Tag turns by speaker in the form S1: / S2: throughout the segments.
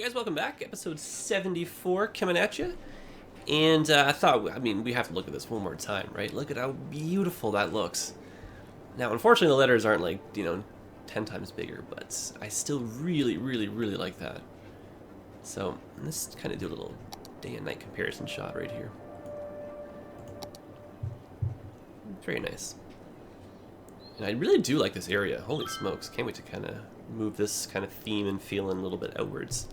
S1: Hey guys, welcome back. Episode 74 coming at you. And I thought, we have to look at this one more time, right? Look at how beautiful that looks. Now, unfortunately, the letters aren't 10 times bigger, but I still really like that. So, let's kind of do a little day and night comparison shot right here. Very nice. And I really do like this area. Holy smokes, can't wait to kind of move this kind of theme and feeling a little bit outwards.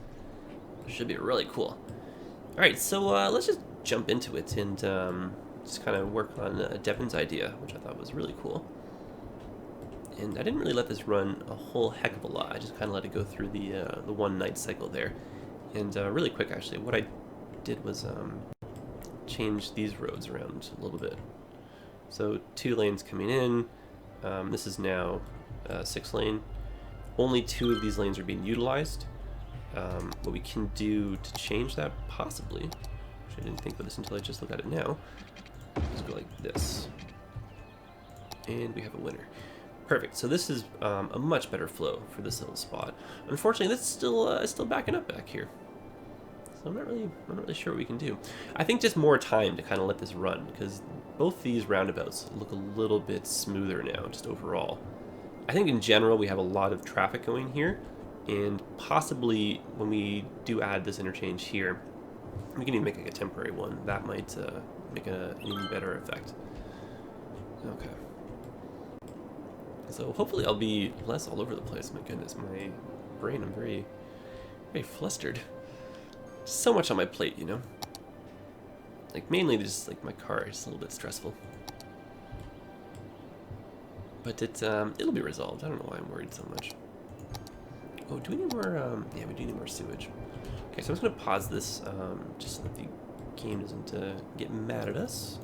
S1: Should be really cool. Alright, so let's just jump into it and just kind of work on Devin's idea, which I thought was really cool. And I didn't really let this run a whole heck of a lot. I just kind of let it go through the one night cycle there. And really quick, actually, what I did was change these roads around a little bit. So 2 lanes coming in. This is now 6 lane. Only 2 of these lanes are being utilized. What we can do to change that, possibly, which I didn't think of this until I just looked at it now, is go like this. And we have a winner. Perfect. So this is a much better flow for this little spot. Unfortunately, that's still backing up back here. So I'm not really sure what we can do. I think just more time to kind of let this run, because both these roundabouts look a little bit smoother now, just overall. I think in general we have a lot of traffic going here, and possibly when we do add this interchange here, we can even make like a temporary one. That might make an even better effect. Okay. So hopefully I'll be less all over the place. My goodness, my brain, I'm very flustered. So much on my plate, you know? Like mainly just like my car is a little bit stressful. But it'll be resolved. I don't know why I'm worried so much. Oh, do we need more? Yeah, we do need more sewage. Okay, so I'm just gonna pause this just so that the game doesn't get mad at us.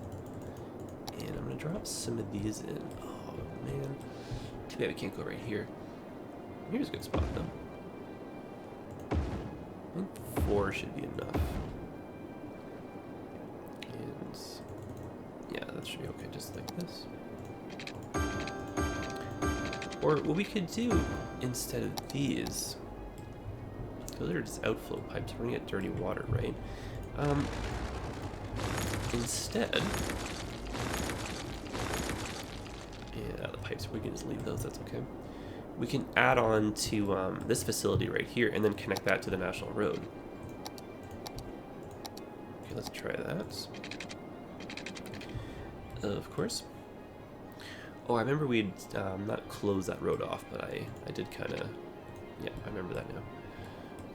S1: And I'm gonna drop some of these in. Oh man, too bad we can't go right here. Here's a good spot though. I think 4 should be enough. And yeah, that should be okay, just like this. Or what we could do instead of these, because they're just outflow pipes, we're gonna get dirty water, right? Instead, yeah, the pipes, we can just leave those, that's okay. We can add on to this facility right here and then connect that to the national road. Okay, let's try that. Of course. Oh, I remember we'd not closed that road off, but I did kind of, yeah, I remember that now.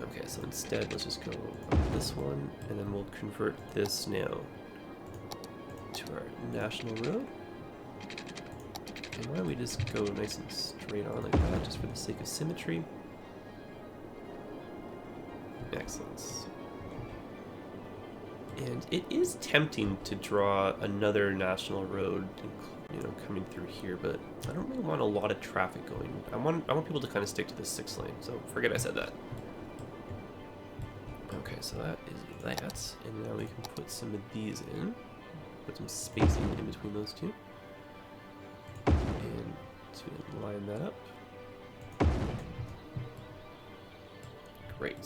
S1: Okay, so instead, let's just go on this one, and then we'll convert this now to our national road. And why don't we just go nice and straight on like that, just for the sake of symmetry. Excellent. And it is tempting to draw another national road, you know, coming through here, but I don't really want a lot of traffic going. I want people to kind of stick to this 6 lane, so forget I said that. Okay, so that is that, and now we can put some of these in, put some spacing in between those two, and to line that up. Great.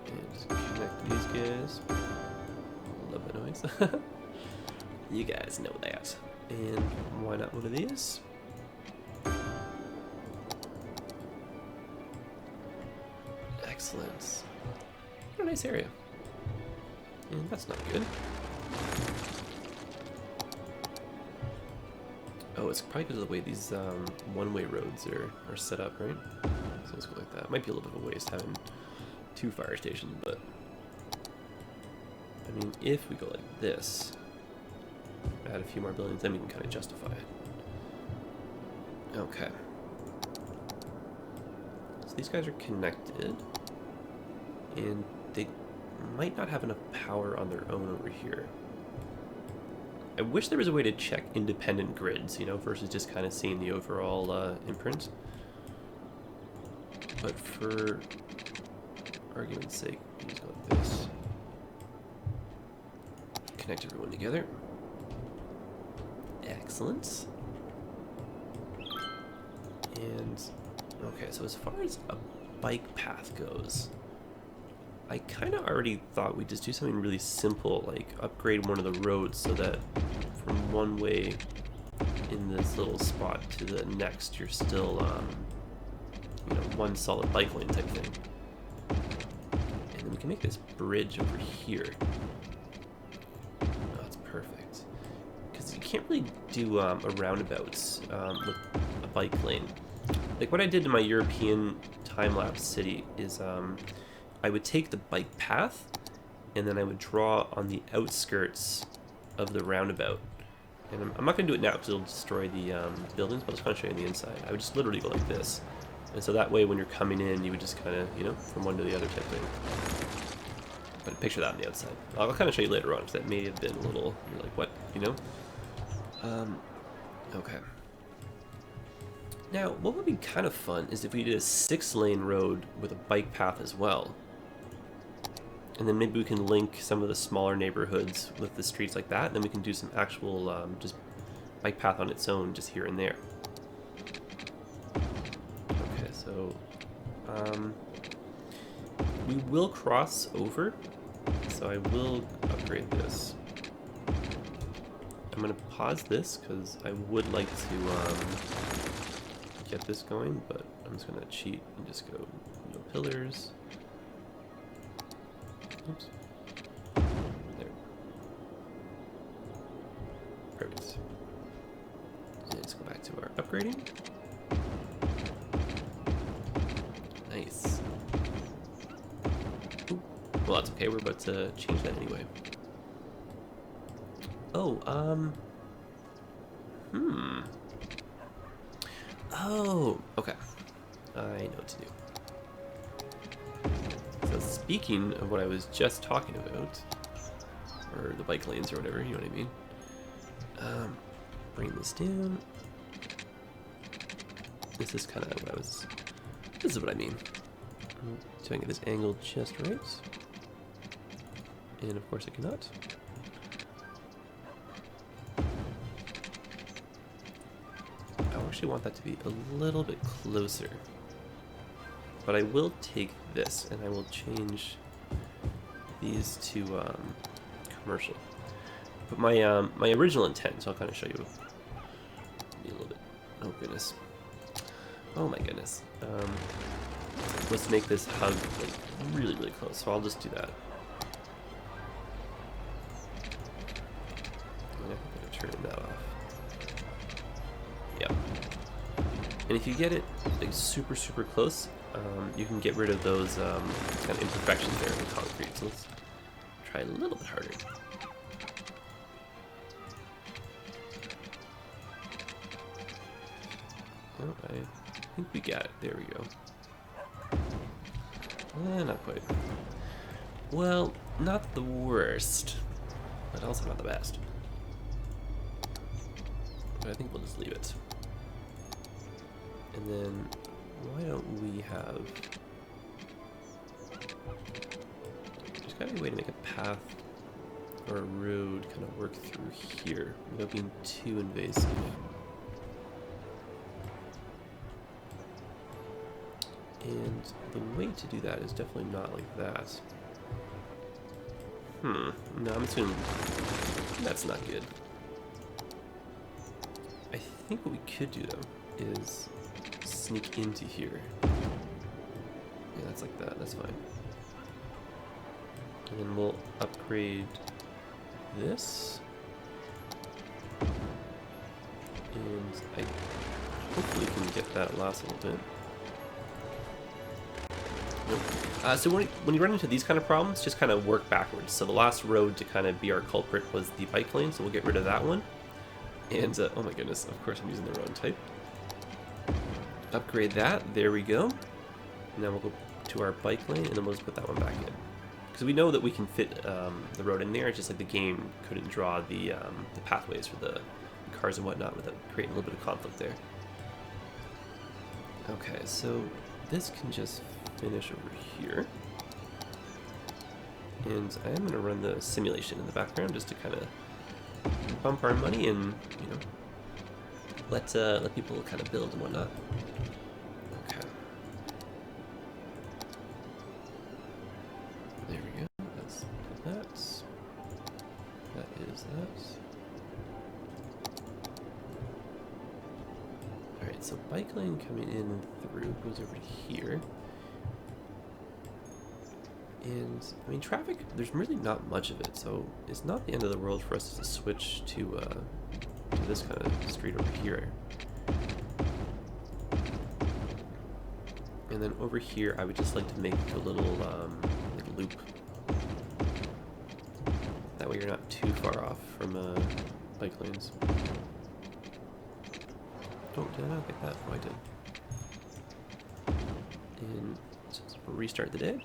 S1: And just connect these guys. Love the noise. You guys know that. And why not one of these? Excellent. What a nice area. And that's not good. Oh, it's probably because of the way these one-way roads are set up, right? So let's go like that. Might be a little bit of a waste having 2 fire stations, but I mean, if we go like this, add a few more buildings, then we can kind of justify it. Okay. So these guys are connected, and they might not have enough power on their own over here. I wish there was a way to check independent grids, you know, versus just kind of seeing the overall imprint. But for argument's sake, we just go like this. Connect everyone together. Excellent. And Okay, so as far as a bike path goes, I kind of already thought we'd just do something really simple, like upgrade one of the roads so that from one way in this little spot to the next, you're still, you know, one solid bike lane type thing. And then we can make this bridge over here. Oh, that's perfect. Because you can't really do a roundabout with a bike lane. Like what I did in my European time-lapse city is I would take the bike path and then I would draw on the outskirts of the roundabout. And I'm not going to do it now because it'll destroy the buildings, but I'll just kind of show you on the inside. I would just literally go like this. And so that way when you're coming in, you would just kind of, you know, from one to the other type thing. But picture that on the outside. I'll kind of show you later on because that may have been a little, you're like, what, you know? Okay. Now, what would be kind of fun is if we did a 6-lane road with a bike path as well. And then maybe we can link some of the smaller neighborhoods with the streets like that, and then we can do some actual just bike path on its own just here and there. Okay, so we will cross over, so I will upgrade this. I'm going to pause this because I would like to get this going, but I'm just going to cheat and just go no pillars. Oops. There. Perfect. And let's go back to our upgrading. Nice. Ooh. Well, that's okay. We're about to change that anyway. Oh, Oh, okay. I know what to do. So speaking of what I was just talking about, or the bike lanes or whatever, you know what I mean? Bring this down. This is kind of what I was, this is what I mean. So I can get this angle just right. And of course I cannot. I actually want that to be a little bit closer. But I will take this and I will change these to commercial. But my my original intent, so I'll kind of show you a little bit. Oh goodness. Oh my goodness. Was to make this hug like really, really close. So I'll just do that. And I'm gonna turn that off. Yep. And if you get it like super, super close, you can get rid of those kind of imperfections there in the concrete. So let's try a little bit harder. Oh, I think we got it. There we go. Not quite. Well, not the worst, but also not the best. But I think we'll just leave it. And then, why don't we have... There's gotta be a way to make a path or a road kind of work through here without being too invasive. And the way to do that is definitely not like that. No, I'm assuming that's not good. I think what we could do though is sneak into here. Yeah, that's like that, that's fine. And then we'll upgrade this. And I hopefully can get that last little bit. So when you run into these kind of problems, just kind of work backwards. So the last road to kind of be our culprit was the bike lane, so we'll get rid of that one. And, oh my goodness, of course I'm using the wrong type. Upgrade that, there we go. And then we'll go to our bike lane, and then we'll just put that one back in. Because we know that we can fit the road in there, it's just like the game couldn't draw the pathways for the cars and whatnot without creating a little bit of conflict there. Okay, so this can just finish over here. And I am going to run the simulation in the background just to kind of bump our money and, you know, let people kind of build and whatnot. Okay. so bike lane coming in and through goes over here. And, I mean, traffic, there's really not much of it, so it's not the end of the world for us to switch to this kind of street over here. And then over here, I would just like to make a little like loop. That way you're not too far off from bike lanes. Oh, did I not like that? Oh, I did. And just restart the day.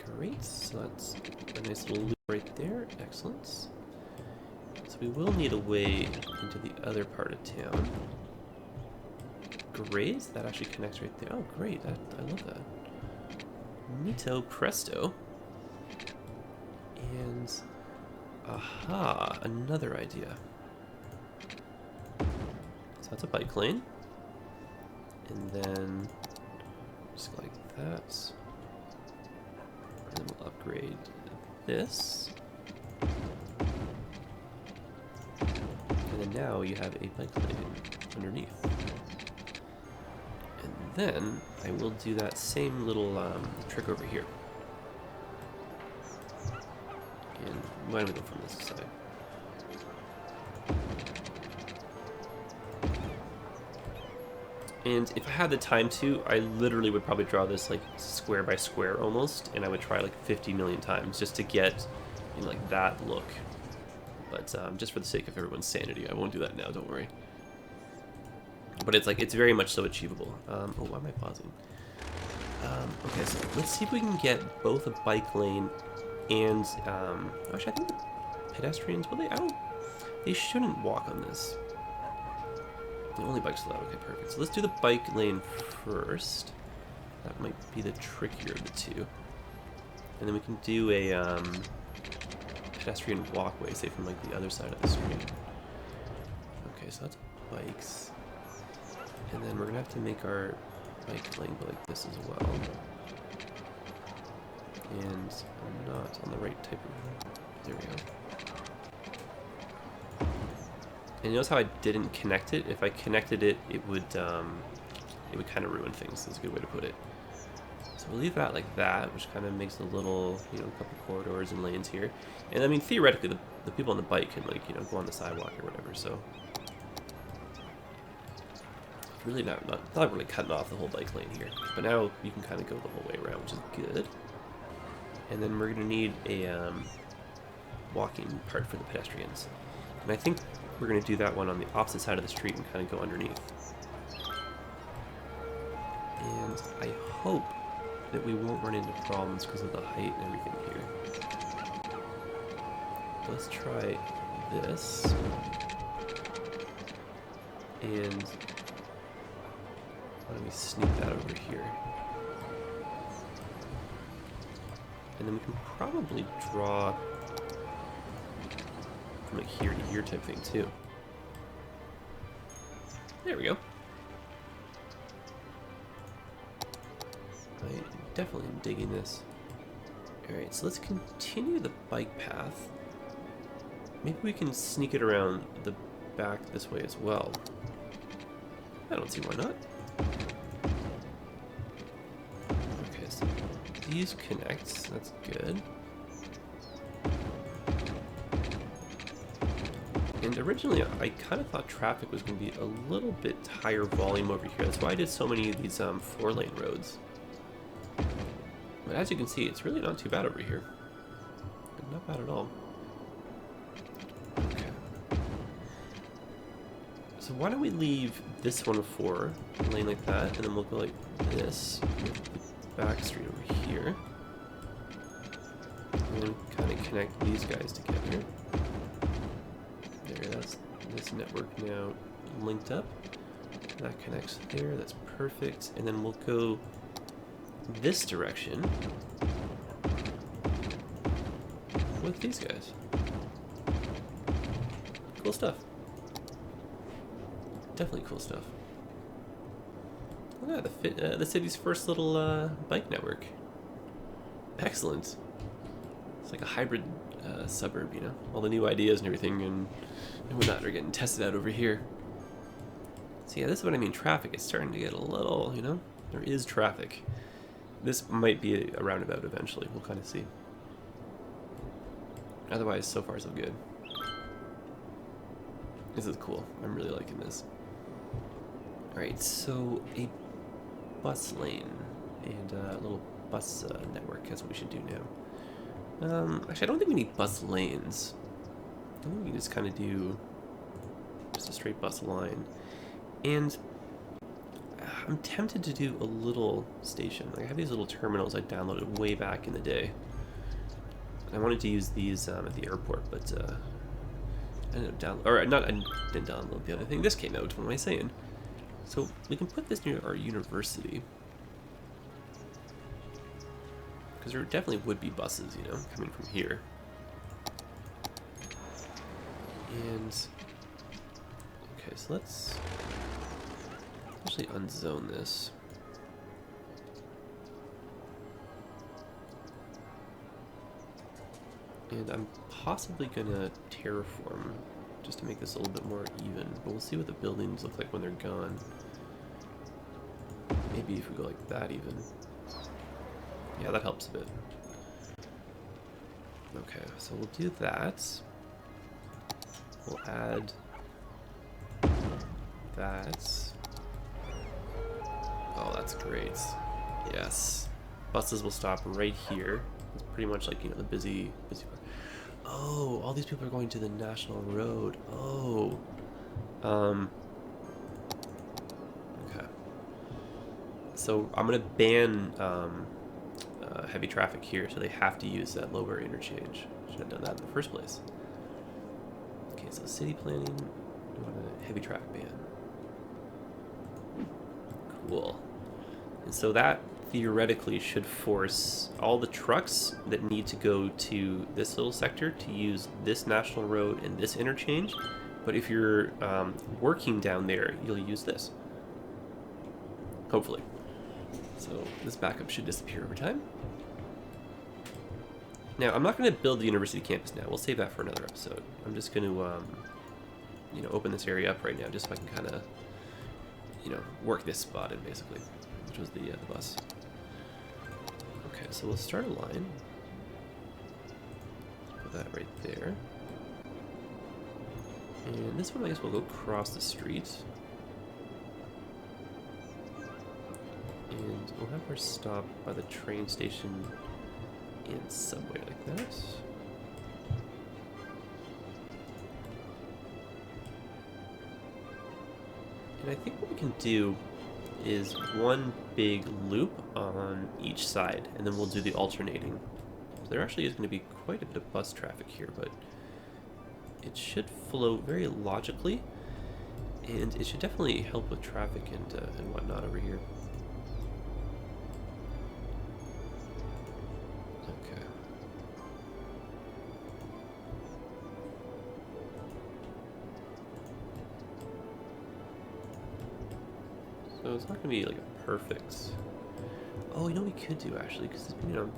S1: Great, so that's a nice little loop right there. Excellent. So we will need a way into the other part of town. Great, that actually connects right there. Oh, great, I love that. Neato presto. And, aha, another idea. So that's a bike lane. And then, just like that. And then we'll upgrade this. And then now you have a bike lane underneath. And then I will do that same little trick over here. And why don't we go from this side? And if I had the time to, I literally would probably draw this like square by square almost, and I would try like 50 million times just to get, you know, like that look. But just for the sake of everyone's sanity, I won't do that now, don't worry. But it's like, it's very much so achievable. Oh, why am I pausing? Okay, so let's see if we can get both a bike lane and, actually I think the pedestrians, will they? They shouldn't walk on this. The only bike's allowed. Okay, perfect. So let's do the bike lane first. That might be the trickier of the two. And then we can do a pedestrian walkway, say from like the other side of the street. Okay, so that's bikes. And then we're gonna have to make our bike lane go like this as well. And I'm not on the right type of... There we go. And notice how I didn't connect it? If I connected it, it would kind of ruin things. That's a good way to put it. So we'll leave that like that, which kind of makes a little, you know, a couple corridors and lanes here. And I mean, theoretically, the people on the bike can, like, you know, go on the sidewalk or whatever, so... It's really not really cutting off the whole bike lane here. But now you can kind of go the whole way around, which is good. And then we're going to need a walking part for the pedestrians. And I think we're going to do that one on the opposite side of the street and kind of go underneath. And I hope that we won't run into problems because of the height and everything here. Let's try this. And why don't we sneak that over here? And then we can probably draw from like here to here type thing too. There we go. I definitely am digging this. Alright, so let's continue the bike path. Maybe we can sneak it around the back this way as well. I don't see why not. Okay, so these connect, that's good. And originally, I kind of thought traffic was going to be a little bit higher volume over here. That's why I did so many of these 4-lane roads. But as you can see, it's really not too bad over here. Not bad at all. Okay. So why don't we leave this one for a lane like that, and then we'll go like this with the back street over here. And then kind of connect these guys together. There, that's this network now linked up. That connects there, that's perfect. And then we'll go this direction with these guys. Cool stuff. Definitely cool stuff. Look at the city's first little bike network. Excellent. It's like a hybrid suburb, you know? All the new ideas and everything and whatnot are getting tested out over here. So yeah, this is what I mean, traffic is starting to get a little, you know? There is traffic. This might be a roundabout eventually, we'll kind of see. Otherwise, so far so good. This is cool, I'm really liking this. Alright, so a bus lane and a little bus network, that's what we should do now. Actually, I don't think we need bus lanes. I think we can just kind of do just a straight bus line. And I'm tempted to do a little station. Like I have these little terminals I downloaded way back in the day. I wanted to use these at the airport, but I ended up I didn't download the other thing. This came out. What am I saying? So we can put this near our university. Because there definitely would be buses, you know, coming from here. And okay, so let's actually unzone this. And I'm possibly gonna terraform just to make this a little bit more even, but we'll see what the buildings look like when they're gone. Maybe if we go like that even. Yeah, that helps a bit. Okay, so we'll do that. We'll add that. Oh, that's great. Yes. Buses will stop right here. It's pretty much like, you know, the busy part. Oh, all these people are going to the national road. Oh. Okay. So I'm gonna ban heavy traffic here, so they have to use that lower interchange. Should have done that in the first place. Okay, so city planning, we want a heavy traffic ban. Cool. And so that theoretically should force all the trucks that need to go to this little sector to use this national road and this interchange. But if you're working down there, you'll use this. Hopefully. So this backup should disappear over time. Now, I'm not going to build the university campus now. We'll save that for another episode. I'm just going to, you know, open this area up right now just so I can kind of, you know, work this spot in basically, which was the bus. Okay, so we'll start a line. Put that right there. And this one, I guess we'll go across the street. And we'll have her stop by the train station and subway like that. And I think what we can do is one big loop on each side, and then we'll do the alternating. So there actually is going to be quite a bit of bus traffic here, but it should flow very logically, and it should definitely help with traffic and whatnot over here. Okay. So it's not going to be like a perfect... Oh, you know what we could do actually, because, you know,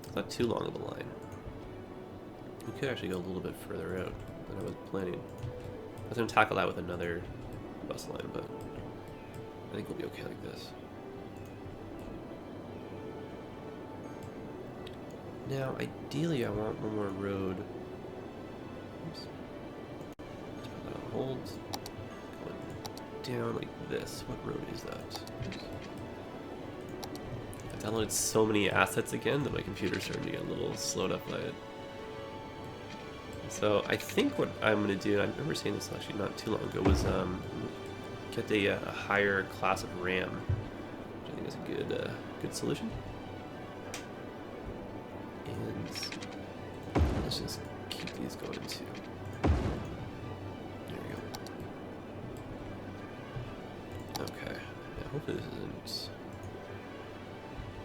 S1: it's not too long of a line. We could actually go a little bit further out than I was planning. I was going to tackle that with another bus line, but I think we'll be okay like this. Now, ideally, I want one more road. Oops. Put that on hold. Going down like this. What road is that? I downloaded so many assets again that my computer's starting to get a little slowed up by it. So I think what I'm going to do, and I remember saying this actually not too long ago, was get a higher class of RAM, which I think is a good solution. And let's just keep these going too. There we go. Okay. Yeah, hopefully this isn't...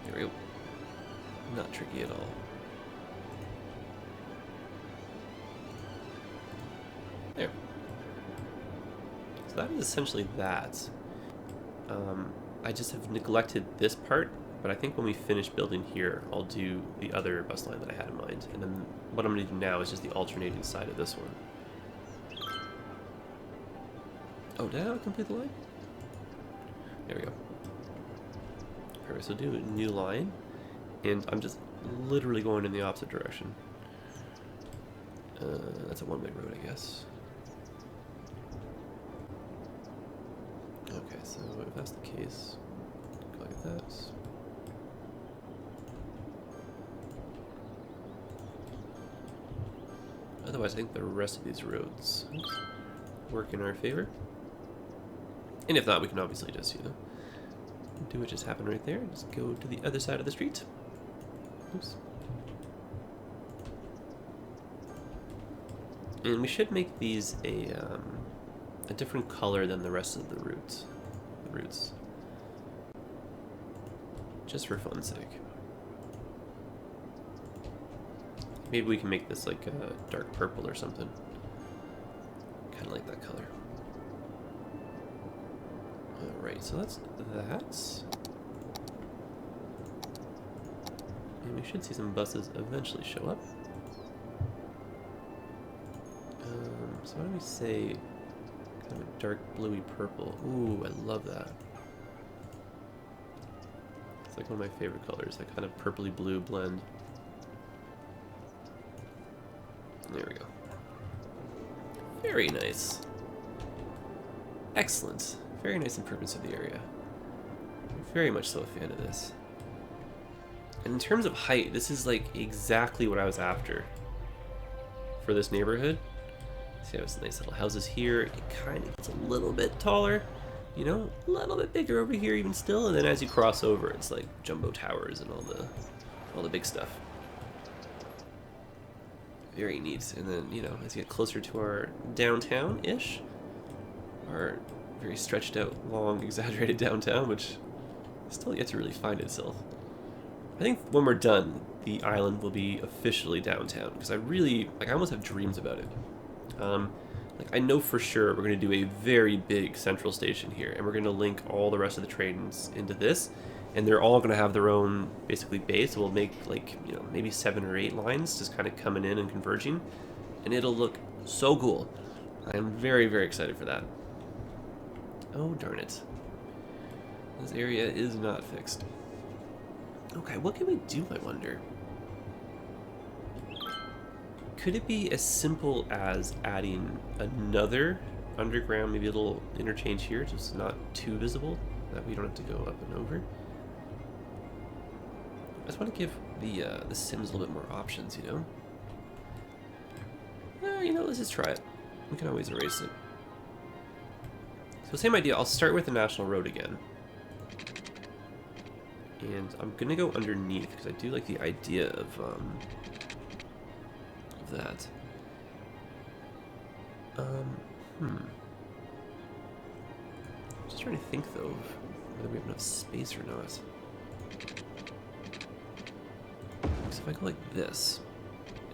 S1: There we go. Not tricky at all. There. So that is essentially that. I just have neglected this part But I think when we finish building here, I'll do the other bus line that I had in mind. And then what I'm going to do now is just the alternating side of this one. Oh, did I not complete the line? There we go. Alright, so do a new line. And I'm just literally going in the opposite direction. That's a one-way road, I guess. Okay, so if that's the case, go like that. Otherwise, I think the rest of these roads work in our favor. And if not, we can obviously just, you know, do what just happened right there. Just go to the other side of the street. Oops. And we should make these a different color than the rest of the routes. Just for fun's sake. Maybe we can make this like a dark purple or something. Kind of like that color. Alright, so that's that. And we should see some buses eventually show up. So why don't we say kind of a dark bluey purple? Ooh, I love that. It's like one of my favorite colors, that kind of purpley blue blend. There we go. Very nice. Excellent. Very nice improvements of the area. Very much so a fan of this. And in terms of height, this is like exactly what I was after for this neighborhood. See, I have some nice little houses here. It kind of gets a little bit taller, you know, a little bit bigger over here even still. And then as you cross over, it's like jumbo towers and all the big stuff. Very neat. And then, you know, as you get closer to our downtown-ish, our very stretched out, long, exaggerated downtown, which still yet to really find itself. I think when we're done, the island will be officially downtown, because I really, like, I almost have dreams about it. Like, I know for sure we're going to do a very big central station here, and we're going to link all the rest of the trains into this, and they're all going to have their own, basically, base. So we'll make, like, you know, maybe 7 or 8 lines just kind of coming in and converging, and it'll look so cool. I am very, very excited for that. Oh, darn it. This area is not fixed. Okay, what can we do, I wonder? Could it be as simple as adding another underground, maybe a little interchange here, just not too visible, that we don't have to go up and over? I just want to give the Sims a little bit more options, you know? You know, let's just try it. We can always erase it. So same idea, I'll start with the National Road again. And I'm going to go underneath, because I do like the idea of that. Just trying to think, though, of whether we have enough space or not. So if I go like this,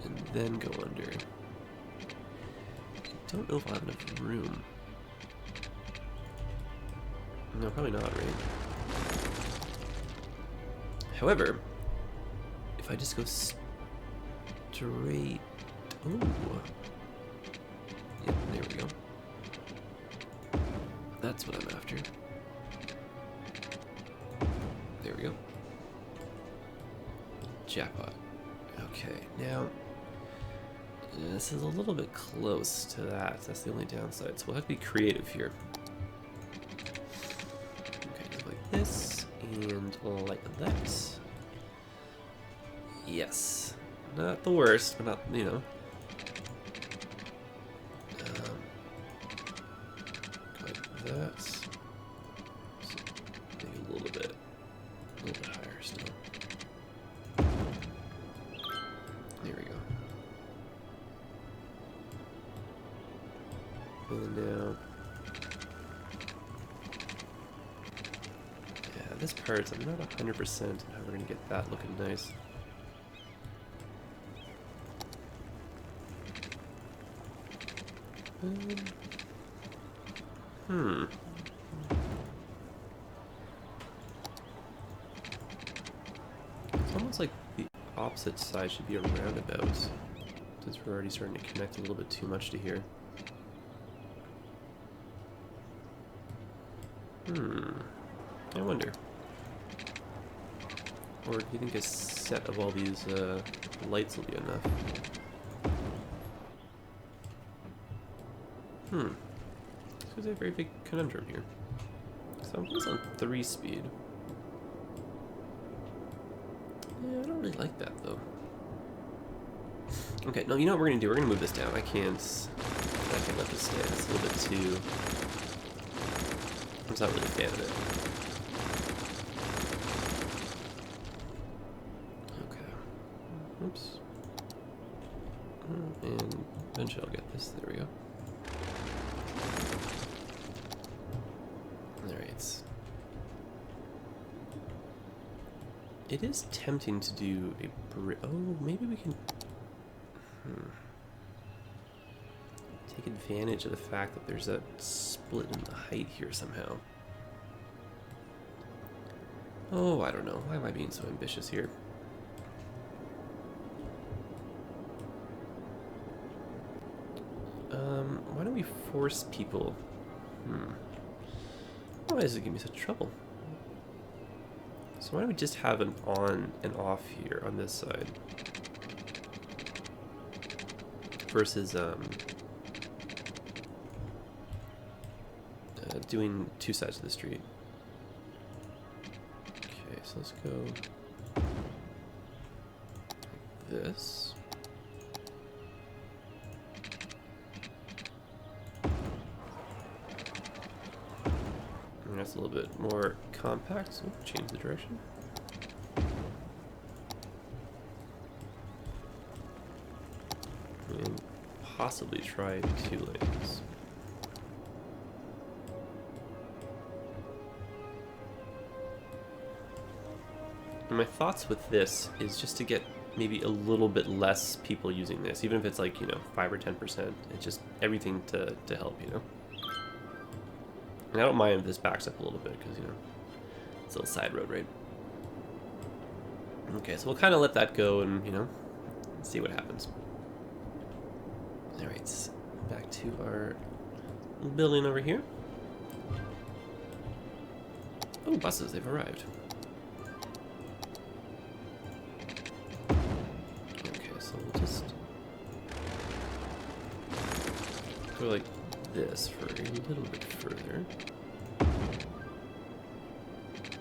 S1: and then go under, I don't know if I'll have enough room. No, probably not, right? However, if I just go straight... Ooh. Yep, there we go. That's what I'm after. There we go. Jackpot. Okay, now... This is a little bit close to that. That's the only downside. So we'll have to be creative here. Okay, just like this, and like that. Yes. Not the worst, but not, you know. Like that. So maybe a little bit higher still. There we go. And now, yeah, this part, I'm not 100% how we're gonna get that looking nice. opposite side should be a roundabout, since we're already starting to connect a little bit too much to here. I wonder. Or do you think a set of all these lights will be enough? This is a very big conundrum here. So I'm just on 3 speed. Yeah, I don't really like that though. Okay, no, you know what we're gonna do? We're gonna move this down. I can't let this stand. It's a little bit too. I'm just not really a fan of it. Okay. Oops. And eventually I'll get this. There we go. Alright. It is tempting to do a bridge. Oh, maybe we can take advantage of the fact that there's a split in the height here somehow. Oh, I don't know. Why am I being so ambitious here? Why don't we force people? Why does it give me such trouble? So why don't we just have an on and off here on this side? Versus doing 2 sides of the street. Okay, so let's go like this. And that's a little bit more compact, so change the direction. And possibly try 2 lanes. And my thoughts with this is just to get maybe a little bit less people using this, even if it's like, 5 or 10%. It's just everything to help, And I don't mind if this backs up a little bit because, it's a little side road, right? Okay, so we'll kind of let that go and, see what happens. Alright, back to our building over here. Oh, buses, they've arrived. Okay, so we'll just go like this for a little bit further.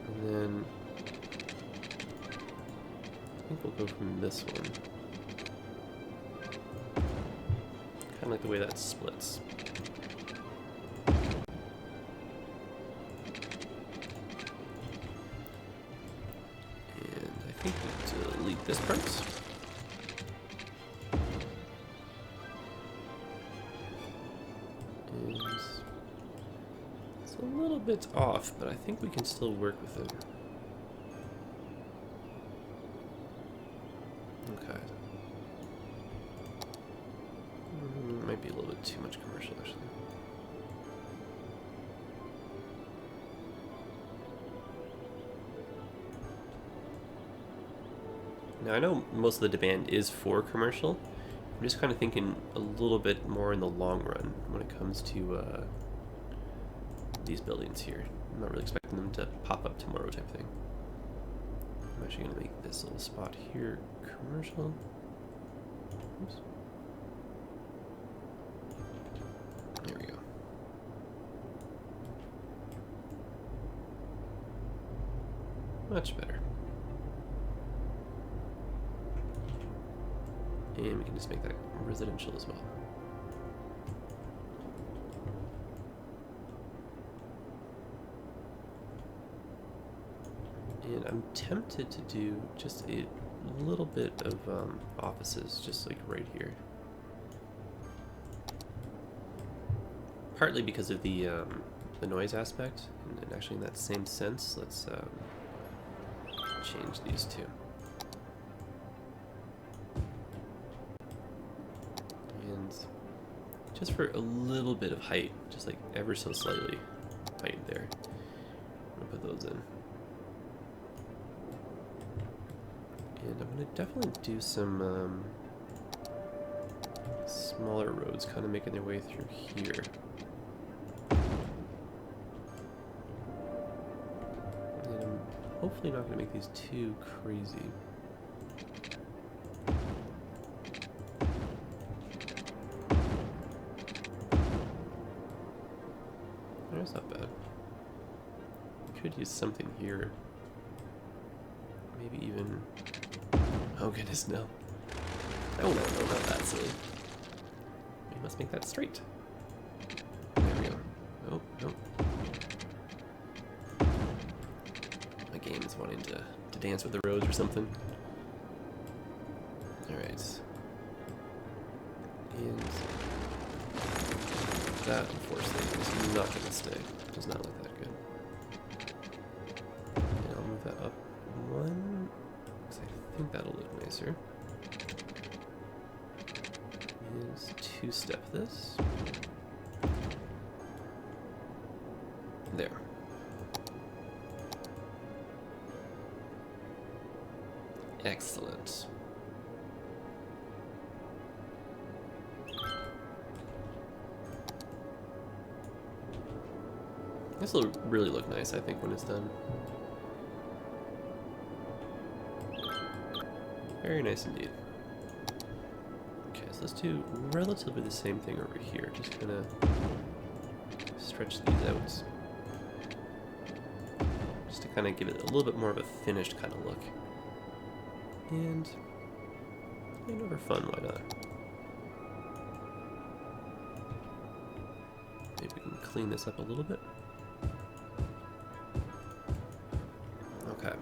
S1: And then I think we'll go from this one. Kind of like the way that splits. And I think we delete this part. And it's a little bit off, but I think we can still work with it. Okay. Might be a little bit too much commercial, actually. Now, I know most of the demand is for commercial. I'm just kind of thinking a little bit more in the long run when it comes to these buildings here. I'm not really expecting them to pop up tomorrow type thing. I'm actually going to make this little spot here commercial. Oops. There we go. Much better. And we can just make that residential as well. And I'm tempted to do just a little bit of offices, just like right here. Partly because of the noise aspect, and actually in that same sense, let's change these two. And just for a little bit of height, just like ever so slightly height there, I'm gonna put those in. And I'm gonna definitely do some smaller roads kind of making their way through here. And I'm hopefully not gonna make these too crazy. That's not bad. Could use something here. Maybe even... Oh goodness, no. Oh no, not that silly. We must make that straight. There we go. Oh, no. My game is wanting to dance with the roads or something. Alright. And... that, unfortunately, is not going to stay. Does not look that good. And I'll move that up one, because I think that'll look nicer. Is two-step this. There. Excellent. This will really look nice, I think, when it's done. Very nice indeed. Okay, so let's do relatively the same thing over here. Just gonna stretch these out. Just to kind of give it a little bit more of a finished kind of look. And over fun, why not? Maybe we can clean this up a little bit. Okay.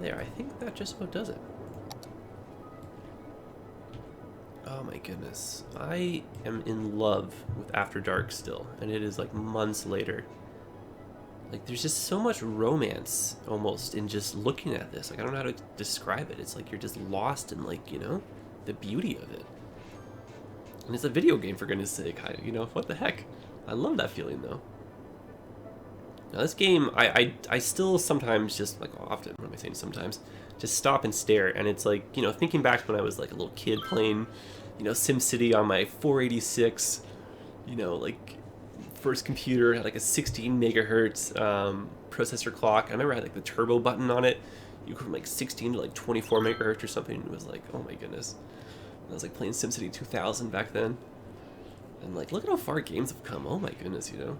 S1: There, I think that just about does it. Oh my goodness. I am in love with After Dark still, and it is like months later. Like, there's just so much romance almost in just looking at this. Like, I don't know how to describe it. It's like you're just lost in, like, you know, the beauty of it. And it's a video game, for goodness sake. You know, what the heck? I love that feeling, though. Now this game, I still sometimes just, like, often, what am I saying sometimes, just stop and stare, and it's like, you know, thinking back when I was like a little kid playing, you know, SimCity on my 486, you know, like, first computer, had like a 16 megahertz processor clock. I remember I had like the turbo button on it. You go from like 16 to like 24 megahertz or something. It was like, oh my goodness. I was like playing SimCity 2000 back then. And like, look at how far games have come. Oh my goodness, you know?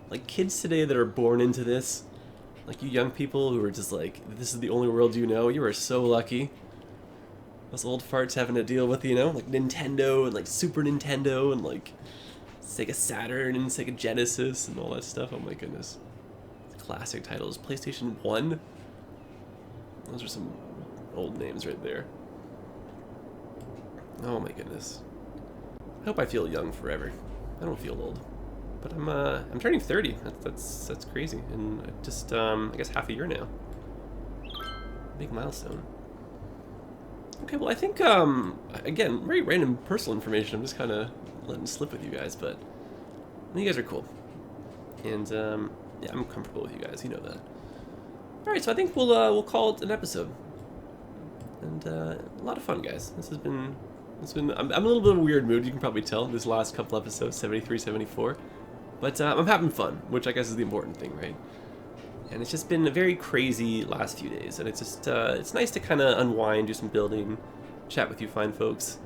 S1: Like kids today that are born into this, like you young people who are just like, this is the only world you know, you are so lucky. Those old farts having to deal with, you know, like Nintendo and like Super Nintendo and like Sega Saturn and Sega Genesis and all that stuff. Oh my goodness. Classic titles. PlayStation 1. Those are some old names right there. Oh my goodness. I hope I feel young forever. I don't feel old. But I'm turning 30. That's crazy. And just I guess half a year now. Big milestone. Okay, well I think again, very random personal information. I'm just kind of letting slip with you guys, but you guys are cool. And yeah, I'm comfortable with you guys. You know that. All right, so I think we'll call it an episode. And a lot of fun, guys. This has been. I'm a little bit of a weird mood. You can probably tell this last couple episodes, 73, 74. But I'm having fun, which I guess is the important thing, right? And it's just been a very crazy last few days, and it's just it's nice to kind of unwind, do some building, chat with you fine folks.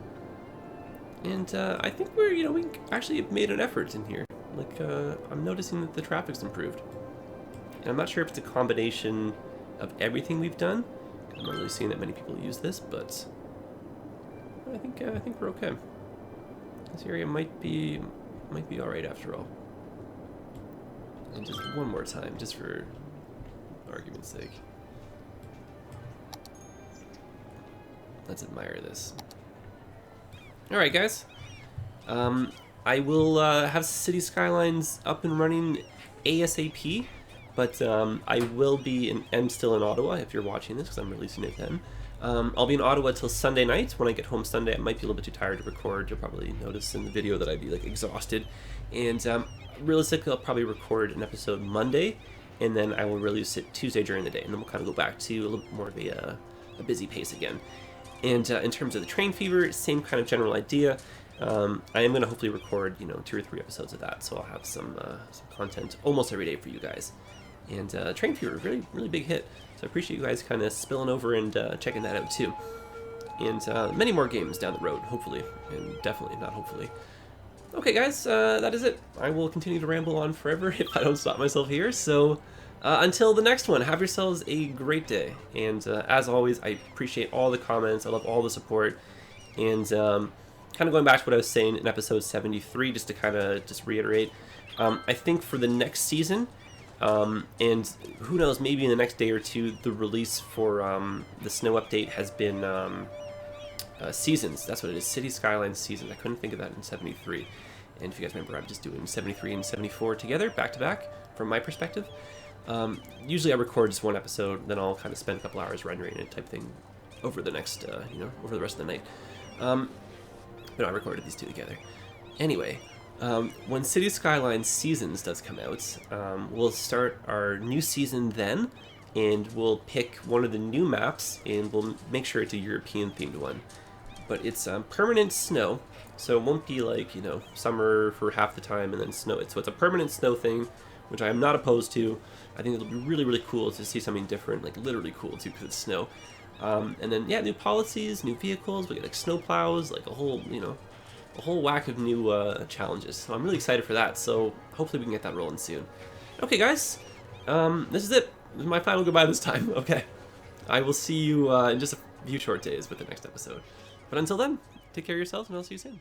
S1: And I think we actually have made an effort in here. Like I'm noticing that the traffic's improved, and I'm not sure if it's a combination of everything we've done. I'm not really seeing that many people use this, but I think we're okay. This area might be all right after all. And just one more time, just for argument's sake. Let's admire this. Alright guys, I will have City Skylines up and running ASAP, but I will be am still in Ottawa if you're watching this, because I'm releasing it then. I'll be in Ottawa till Sunday night. When I get home Sunday, I might be a little bit too tired to record. You'll probably notice in the video that I'd be like exhausted. And realistically, I'll probably record an episode Monday, and then I will release it Tuesday during the day, and then we'll kind of go back to a little bit more of a busy pace again. And in terms of the Train Fever, same kind of general idea. I am going to hopefully record, 2 or 3 episodes of that, so I'll have some content almost every day for you guys. And Train Fever, really, really big hit. So I appreciate you guys kind of spilling over and checking that out too. And many more games down the road, hopefully, and definitely not hopefully. Okay, guys, that is it. I will continue to ramble on forever if I don't stop myself here. So until the next one, have yourselves a great day. And as always, I appreciate all the comments. I love all the support. And kind of going back to what I was saying in episode 73, just to kind of just reiterate, I think for the next season, and who knows, maybe in the next day or two, the release for the snow update has been seasons. That's what it is, City Skylines seasons. I couldn't think of that in 73. And if you guys remember, I'm just doing 73 and 74 together, back to back, from my perspective. Usually I record just one episode, then I'll kind of spend a couple hours rendering it type thing over the next, over the rest of the night. But I recorded these two together. Anyway, when City Skylines Seasons does come out, we'll start our new season then, and we'll pick one of the new maps, and we'll make sure it's a European-themed one. But it's permanent snow, so it won't be like, summer for half the time and then snow. So it's a permanent snow thing, which I am not opposed to. I think it'll be really, really cool to see something different, like literally cool too, because it's snow. And then, yeah, new policies, new vehicles, we get like snow plows, like a whole whack of new challenges. So I'm really excited for that, so hopefully we can get that rolling soon. Okay, guys, this is it. This is my final goodbye this time, okay? I will see you in just a few short days with the next episode. But until then, take care of yourselves, and I'll see you soon.